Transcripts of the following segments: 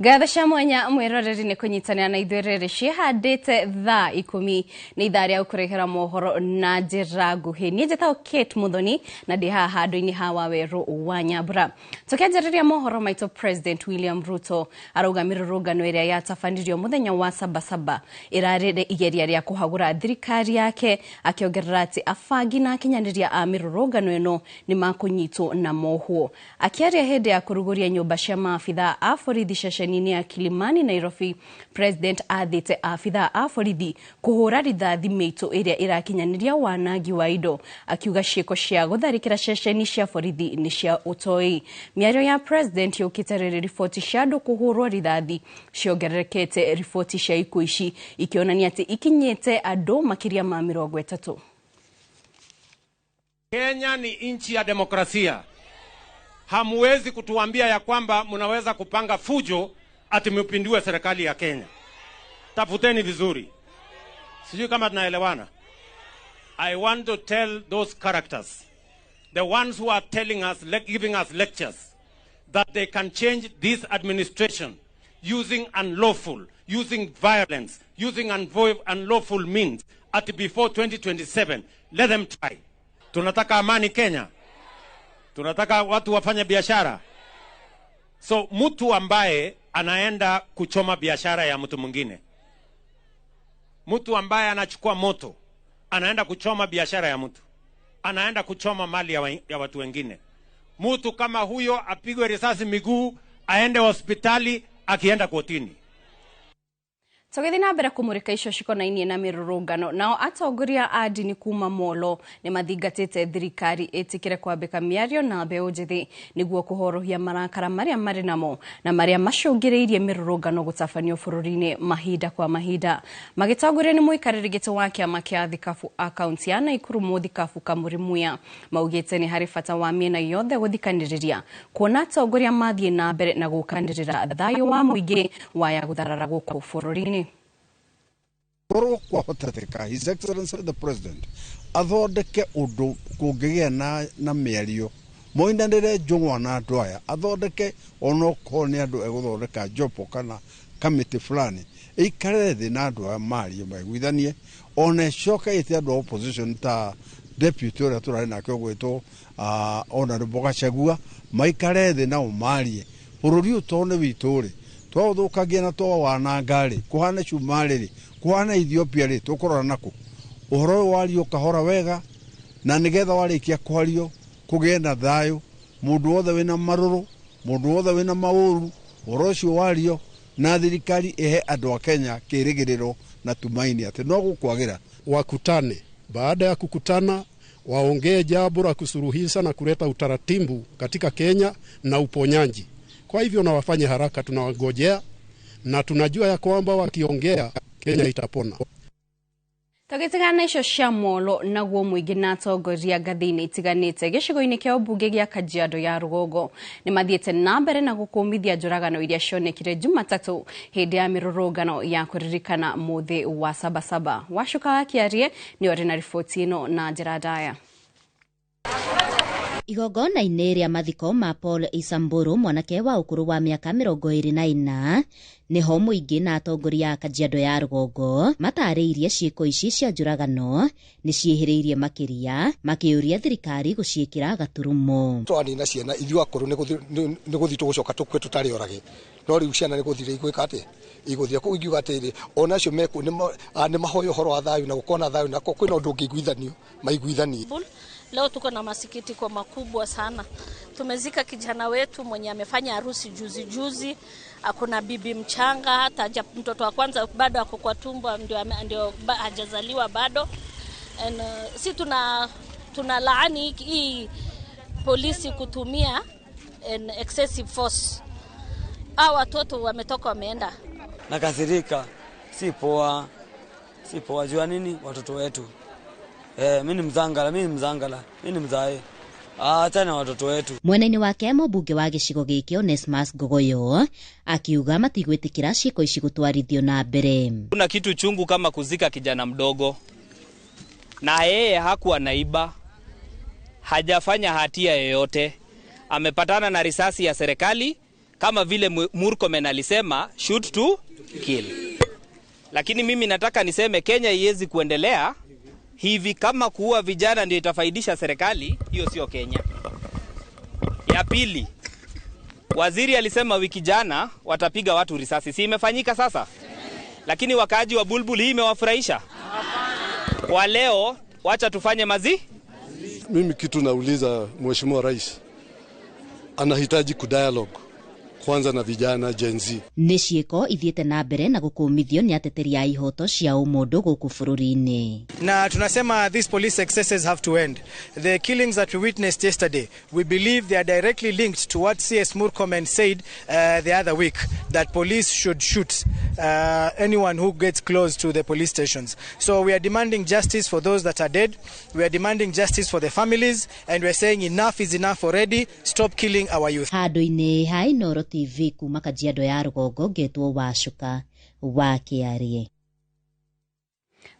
Gathasha mwanya mwiroreri ni kunyitanira na ithuerere cihandite thaa 10 ni ithaa ria ukurehera mohoro na njira nguhi. Ni njetaho Kate Muthoni na ndi haha handu-ini ha Waweru wa Nyambura. Tukianjĩrĩria mohoro maitũ, President William Ruto arauga mirũrũngano ĩrĩa yatabanirio muthenya wa Sabasaba ĩrarĩ igeria rĩa kuhagũra thirikari yake, akiongerera ati afangi na akinyanĩria a mirũrũngano ĩno ni makunyitwo na mohwo. Akiaria hĩndĩ ya kũrugũria nyũmba cia maabitha a borithi ceceni-inĩ ya Kilimani, Nairobi, President athĩte abitha a borithi kuhũra rithathi mĩitũ ĩrĩa ĩrakinyanĩria wanangi wa indo, akiuga ciĩko cia gũtharĩkĩra ceceni cia borithi nĩ cia ũtoi. Mĩario ya President yũkĩte rĩrĩ riboti cia andũ kũhũrwo rithathi ciongererekete riboti cia ikuũ ici ikionania atĩ ikinyĩte andũ makĩria ma 30. Kenya ni nchi ya demokrasia. Hamwezi kutuambia ya kwamba mnaweza kupanga fujo ati mpindue serikali ya Kenya. Tafuteni vizuri. Sijui kama tunaelewana. I want to tell those characters, the ones who are telling us, giving us lectures, that they can change this administration using unlawful, using violence, using unlawful means at before 2027. Let them try. Tunataka amani Kenya. Tunataka watu wafanye biashara. So mtu ambaye anaenda kuchoma biashara ya mtu mwingine, mtu ambaye anachukua moto anaenda kuchoma biashara ya mtu, anaenda kuchoma mali ya watu wengine, mtu kama huyo apigwe risasi miguu, aende hospitali, akienda kotini. Tũgĩthiĩ na mbere kũmũrĩka icio cikonainie na mĩrũrũngano, nao atongoria a ndini kuma Molo nĩ mathingatĩte thirikari ĩtĩkĩre kwambĩka mĩario na mbeũ njĩthĩ nĩguo kũhorohia marakara marĩa marĩ namo na marĩa macũngĩrĩirie mĩrũrũngano gũtabanio bũrũri-inĩ mahinda kwa mahinda. Magĩtongorio nĩ mũikarĩri gĩtĩ wa kĩama kĩa thikabu a kaunti ya Naikuru, Mũthikabu Kamũri Muya, maugĩte nĩ harĩ bata wa mĩena yothe gũthikanĩrĩria kuona atongoria mathiĩ na mbere na gũkanĩrĩra thayũ wa mũingĩ waya gũtharara gũkũ bũrũri-inĩ. Kwa hoteteka, His Excellency the President athondeke undu kungĩgĩa na mĩario moinanĩre njũng'wa na andũ aya, athondeke onokorwo nĩ andũ egũthondeka jopo kana kamĩtĩ fulani ĩikare thĩ na andũ aya marie maiguithanie, ona ĩcoke ĩte andũ a opposition ta deputy ũrĩa tũrarĩ nake ũgwĩtwo Honorable Gachagua maikare thĩ nao marie. Bũrũri ũyũ tondũ nĩ witũ rĩ, twaũthũkagia na twawananga rĩ, kũhana cumarĩ rĩ, kuhana Ethiopia rĩ, tũkorana nako. Ũhoro ũyũ wario kahora wega na nĩgetha warĩkia kwario kũgĩe na thayũ, mũndũ wothe wĩna marũrũ, mũndũ wothe wĩna maũru, ũhoro ũcio wario na thirikari ihe andũ a Kenya kĩrĩgĩrĩro na tumaini atĩ no gũkwagĩra. Wakutane, baada ya kukutana waongee jambo la kusuluhisha na kuleta utaratibu katika Kenya na uponyaji. Kwa hivyo na wafanye haraka, tunawangojea na tunajua ya kwamba wakiongea Kenya itapona. Tũgĩtigana icio cia Molo, naguo mũingĩ na atongoria ngathĩ-inĩ itiganĩte gĩcigo-inĩ kĩa ũmbunge gĩa Kajiado ya Rũgongo nĩ mathiĩte na mbere na gũkũmithia njũragano iria cionekire Jumatatũ hĩndĩ ya mĩrũrũngano ya kũririkana mũthĩ wa Sabasaba. Wacuka wa Kiarie nĩ ori na riboti ĩno na njĩra ndaya. Igongona-inĩ rĩa mathiko ma Paul Isamburu, mwanake wa ũkũrũ wa mĩaka 24, niho mũingĩ na atongoria a Kajiado ya Rũgongo matarĩirie ciĩko ici cia njũragano nĩ ciĩhĩrĩirie makĩria, makĩũria thirikari gũciĩkĩra gaturumo. Twanina ciana ithuĩ akũrũ nĩ gũthiĩ tũgũcoka tũkue tũtarĩ orage, no rĩu ciana nĩ gũthire igwĩka atĩ igũthia kũu ingiuga atĩrĩ, ona acio meku nĩ mahoyo ũhoro wa thayũ na gũkorwo na thayũ na kwĩna ũndũ ũngĩiguithanio maiguithanie. Leo tuko na masikitiko makubwa sana. Tumezika kijana wetu mwenye amefanya harusi juzi. Hakuna bibi mchanga, hata mtoto wa kwanza bado ako kwa tumbo, ndio hajazaliwa bado. And si tuna laani hii polisi kutumia excessive force. Hao watoto wametoka wameenda. Nakasirika, si poa jua nini watoto wetu. Mimi ni mzangala, mimi ni mzae. Tena watoto wetu. Mwena-inĩ wake mũmbunge wa gĩcigo gĩkĩ Onesmus Ngogoyo akiuga matigwĩtĩkĩra ciĩko ici gũtwarithio na mbere. Kuna kitu chungu kama kuzika kijana mdogo, na yeye hakuwa naiba, hajafanya hatia yoyote, amepatana na risasi ya serikali kama vile Murkomen alisema shoot to kill. Lakini mimi nataka niseme Kenya iwezi kuendelea hivi kama kuua vijana ndio itafaidisha serikali, hiyo sio Kenya. Ya pili, waziri alisema wiki jana watapiga watu risasi. Si imefanyika sasa? Lakini wakaaji wa Bulbul hii imewafurahisha? Kwa leo wacha tufanye Mimi kitu nauliza Mheshimiwa Rais, anahitaji kudialogue kwanza na vijana Gen Z. Nĩ ciĩko ithiĩte na mbere na gũkũmithio nĩ ateteri a ihoto cia ũmũndũ gũkũ bũrũri-inĩ. Na tunasema these police excesses have to end. The killings that we witnessed yesterday, we believe they are directly linked to what CS Murkomen said the other week, that police should shoot anyone who gets close to the police stations. So we are demanding justice for those that are dead. We are demanding justice for the families, and we are saying enough is enough already. Stop killing our youth. Handũ-inĩ ha Inooro TV kuma Kajiado ya Rũgongo, ngetwo Wacuka wa Kĩarie.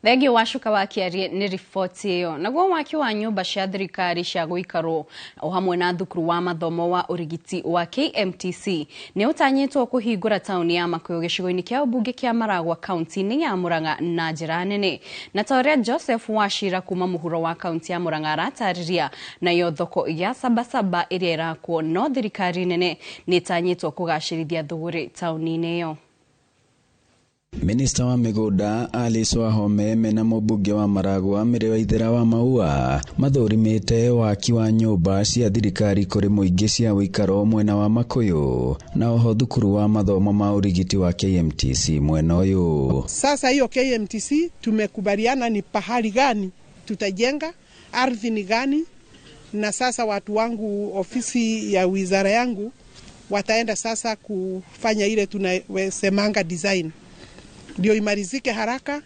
Thegi Wacuka wa Kĩarie nĩ riboti ĩyo. Naguo waki wa nyũmba cia thirikari cia gũikarwo o hamwe na thukuru wa mathomo wa ũrigiti wa KMTC nĩ ũtanyĩtwo kũhingũra taũni ya Makuyu gĩcigo-inĩ kĩa ũmbunge kĩa Maragwa kaunti-inĩ ya Murang'a na njĩra nene. Na ta ũrĩa Joseph Wachira kuma mũhuro wa kaunti ya Murang'a aratarĩria, nayo thoko ya Sabasaba ĩrĩa ĩrakwo no thirikari nene nĩ ĩtanyĩtwo kũgacĩrithia thũgũrĩ taũni-inĩ ĩyo. Minista wa migunda Alice Wahome mena mũmbunge wa Maragwa Mĩrĩ Waithera wa Maua mathurimĩte waki wa nyũmba cia thirikari kũrĩ mũingĩ cia ũikaro mwena wa Makuyu na oho thukuru wa mathomo ma ũrigiti wa KMTC mwena ũyũ. Sasa hiyo KMTC tumekubaliana ni pahali gani tutajenga, ardhi ni gani, na sasa watu wangu ofisi ya wizara yangu wataenda sasa kufanya ile tunasemanga design. Ndio imarizike haraka,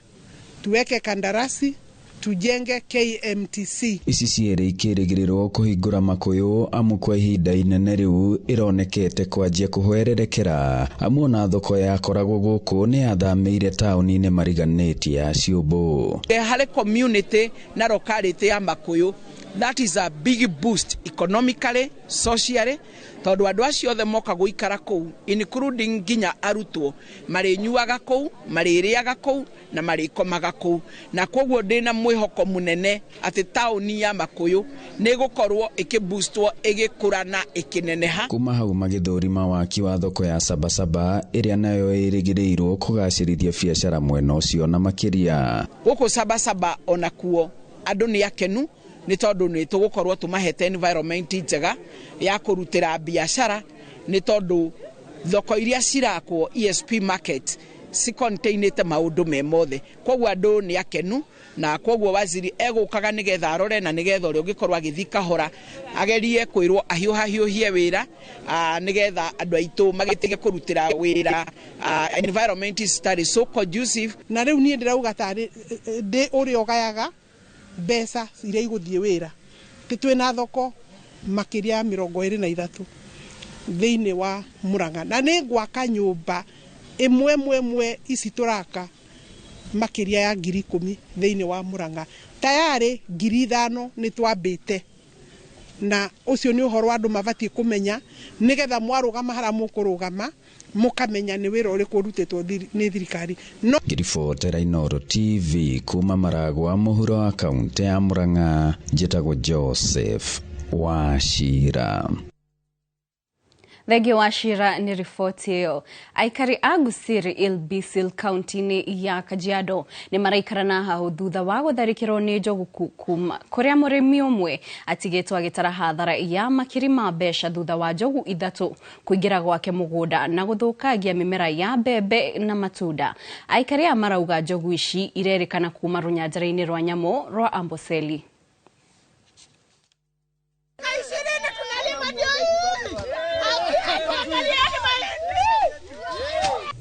tuweke kandarasi, tujenge KMTC. Ici cierĩ ikĩrĩgĩrĩrwo kũhingũra Makuyu amu kwa ihinda inene rĩu ironekete kwanjia kũhwererekera amu ona thoko yakoragwo gũkũ nĩ yathamĩire taũni-inĩ mariganĩtie ya Ciũmbu. Harĩ community na locality ya Makuyu, that is a big boost economically, socially. Tondũ andũ acio othe moka gũikara kũu, including nginya arutwo, marĩnyuaga kũu, marĩrĩaga kũu na marĩkomaga kũu. Na koguo ndĩna mwĩhoko mũnene atĩ taũni ya Makuyu nĩ gũkorwo ĩkĩboostwo, ĩgĩkũra na ĩkĩneneha. Kuma hau magĩthũrima waki wa thoko ya Sabasaba ĩrĩa nayo ĩrĩgĩrĩirwo kũgacĩrithia biacara mwena ũcio na makĩria. Gũkũ Sabasaba ona kuo andũ nĩ akenu, nĩ tondũ nĩ tũgũkorwo tũmahete environment njega ya kũrutĩra biacara, nĩ tondũ thoko iria cirakwo ESP market cikontainĩte maũndũ me mothe. Koguo andũ nĩ akenu, na koguo waziri egũkaga nĩgetha arore na nĩgetha ũrĩa ũngĩkorwo agĩthiĩ kahora agerie kwĩrwo ahiũhahiũhie wĩra nĩgetha andũ aitũ magĩtige kũrutĩra wĩra. Environment is so conducive. Na rĩu niĩ ndĩrauga tarĩ ndĩ ũrĩa ũgayaga mbeca iria igũthiĩ wĩra. Twĩna thoko makĩria 23 thĩinĩ wa Murang'a, na nĩ gwaka nyũmba ĩmwe ici tũraka makĩria ya 10,000 thĩinĩ wa Murang'a. Tayari 5,000 nĩ twambĩte, na ũcio nĩ ũhoro andũ mabatiĩ kũmenya nĩgetha mwarũgama hara mũkũrũgama mukamenya nĩ wĩra ũrĩkũ ũrutĩtwo nĩ thirikari. Ngĩribotera Inooro TV kuma Maragwa mũhuro wa kaunti ya Murang'a, njĩtagwo Joseph Wachira. Thegi Wachira nĩ riboti ĩyo. Aikari a Gusiri Ilbisil kaunti-inĩ ya Kajiado nĩ maraikarana hau thutha wa gũtharĩkĩrwo nĩ njogu kuma kũrĩa mũrĩmi ũmwe atigĩtwo agĩtara hathara ya makiri ma mbeca thutha wa njogu 3 kũingĩra gwake mũgũnda na gũthũkangia mĩmera ya mbembe na matunda. Aikari a marauga njogu ici irerĩkana kuma rũnyanjara-inĩ rwa nyamũ rwa Amboseli.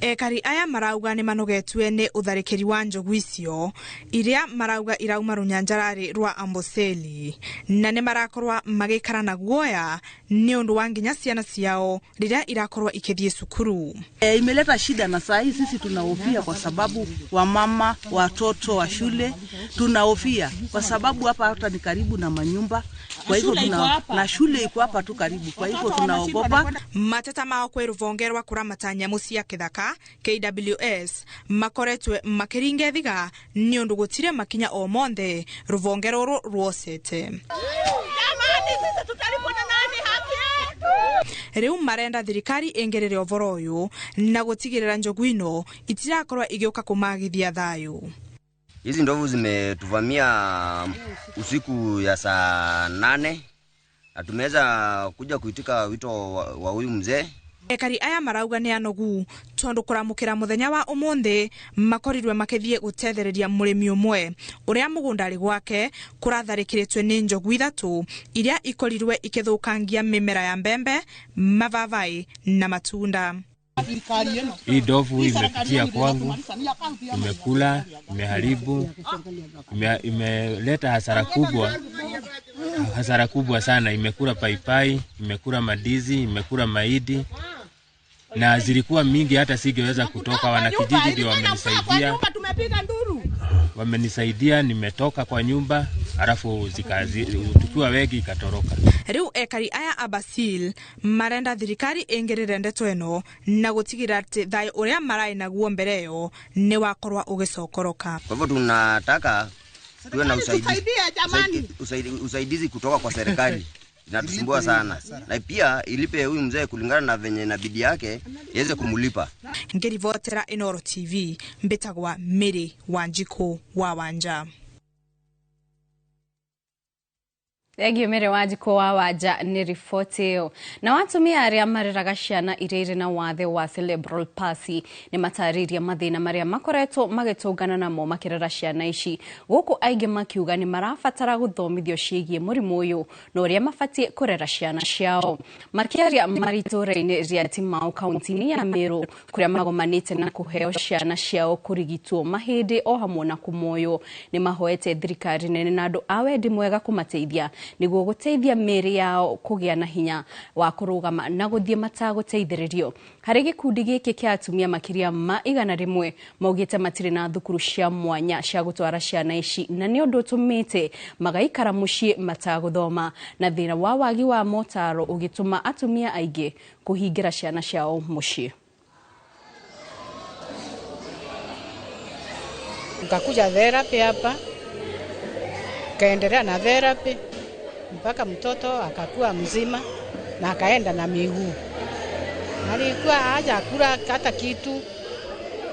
Ekari aya marauga ni manogetwe ni utharikiri wa njogu icio iria marauga irauma runyanjarari rwa Amboseli na ni marakorwa magikara na guoya ni undu wa nginya ciana ciao riria irakorwa ikithie cukuru. Imeleta shida na saa hii sisi tunahofia kwa sababu wamama, watoto wa shule tunahofia kwa sababu hapa hata ni karibu na manyumba. Kwa hivyo na shule iko hapa tu karibu, kwa hivyo tunaogopa. Mateta mao kwe ruvonge rwa kuramata nyamu cia kithaka KWS makoretwe makiringe thiga ni undu gutire makinya o monthe ruvonge ruru rwosete. Jamani, sisi tutalipwa na nani haki? Riu marenda thirikari ingerere ovoro uyu na gutigirira njogu ino itirakorwa igiuka kumagithia thayu. Hizi ndovu zimetuvamia usiku ya saa 8 na tumeweza kuja kuitika wito wa huyu mzee. Ekari aya marauga ni anogu tondu kuramukira muthenya wa umuthi makorirwe makithie gutethereria murimi umwe uria mugundari gwake kuratharikirĩtwe ni njogu ithatu iria ikorirwe ikithukangia mimera ya mbembe, mavavai na matunda. Hii ndovu imefikia kwangu, imekula, imeharibu, imeleta hasara kubwa sana. Imekula paipai, imekula madizi, imekula maidi na zilikuwa mingi hata singeweza kutoka. Wanakijiji ndio wamenisaidia, nimetoka kwa nyumba alafu tukiwa wengi ikatoroka. Riu ekari aya Abasil marenda thirikari ingerere ndeto eno na gutigira ati thai uria marai naguo mbere yo ni wakorwa ugicokoroka. Kwa hivyo tunataka tuwe na usaidizi kutoka kwa serikali. Inatusumbua sana. Na pia ilipe huyu mzee kulingana na venye na bidii yake iweze kumulipa. Ngirivotera Inoro TV mbitagwa Mary Wanjiko wa Wanja. Egi mere Wanjiko wa Wanja ni ripoti yo. Na watumia aria mareraga ciana iria na wathe wa cerebral palsy ni matariria mathina maria makoretwo magitungana namo makirera ciana ici. Guku aingi makiuga ni marabatara guthomithio ciigie murimu uyu na uria mafatie kurera ciana ciao. Makiaria mariture-ini ria Timau kaunti-ini ya Meru kuria magomanite na kuheo ciana ciao kurigitwo mahindi o hamwe na kumoyo. Ni mahoete thirikari nene na andu a wendi mwega kumateithia niguo guteithia mĩĩrĩ yao kugia na hinya wa kurugama na guthie mataguteithĩrĩrio. Harĩ gikundi gĩkĩ kĩa atumia makiria ma 100 maugĩte matirĩ na thukuru cia mwanya cia gutwara ciana ici na nĩ ũndũ ũtũmĩte magaikara muciĩ mataguthoma na thĩna wa wagi wa motaro ũgĩtũma atumia aingĩ kuhingira ciana ciao muciĩ. Nikakuja therapy hapa, kaendelea na therapy mpaka mtoto akakuwa mzima na akaenda na miguu. Alikuwa hajakula hata kitu,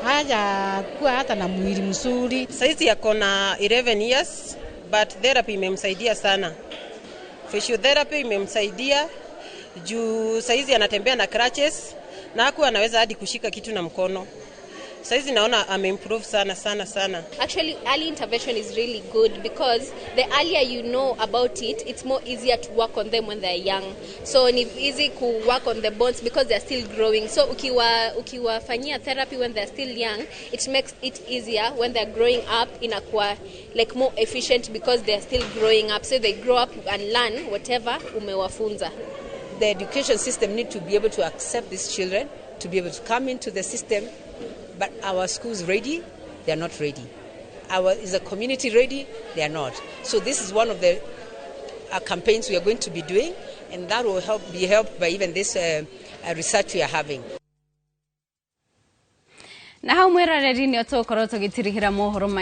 hajakuwa hata na mwili mzuri. Saizi yako na 11 years but therapy imemsaidia sana. Physiotherapy imemsaidia juu saizi anatembea na crutches na hakuwa anaweza hadi kushika kitu na mkono. Saizi naona improve sana. Actually, early intervention is really good because the earlier you know about it, it's more easier to work on them when they're young. So it's easy to work on the bones because they're still growing. So ukiwafanyia therapy when they're still young, it makes it easier when they're growing up inakuwa like more efficient because they're still growing up. So they grow up and learn whatever umewafunza. The education system need to be able to accept these children, to be able to come into the system. But our schools ready? They are not ready. Is the community ready? They are not. So this is one of the campaigns we are going to be doing, and that will be helped by even this research we are having. Na hau mwera reri ni otokorwo tugitirihira mohoro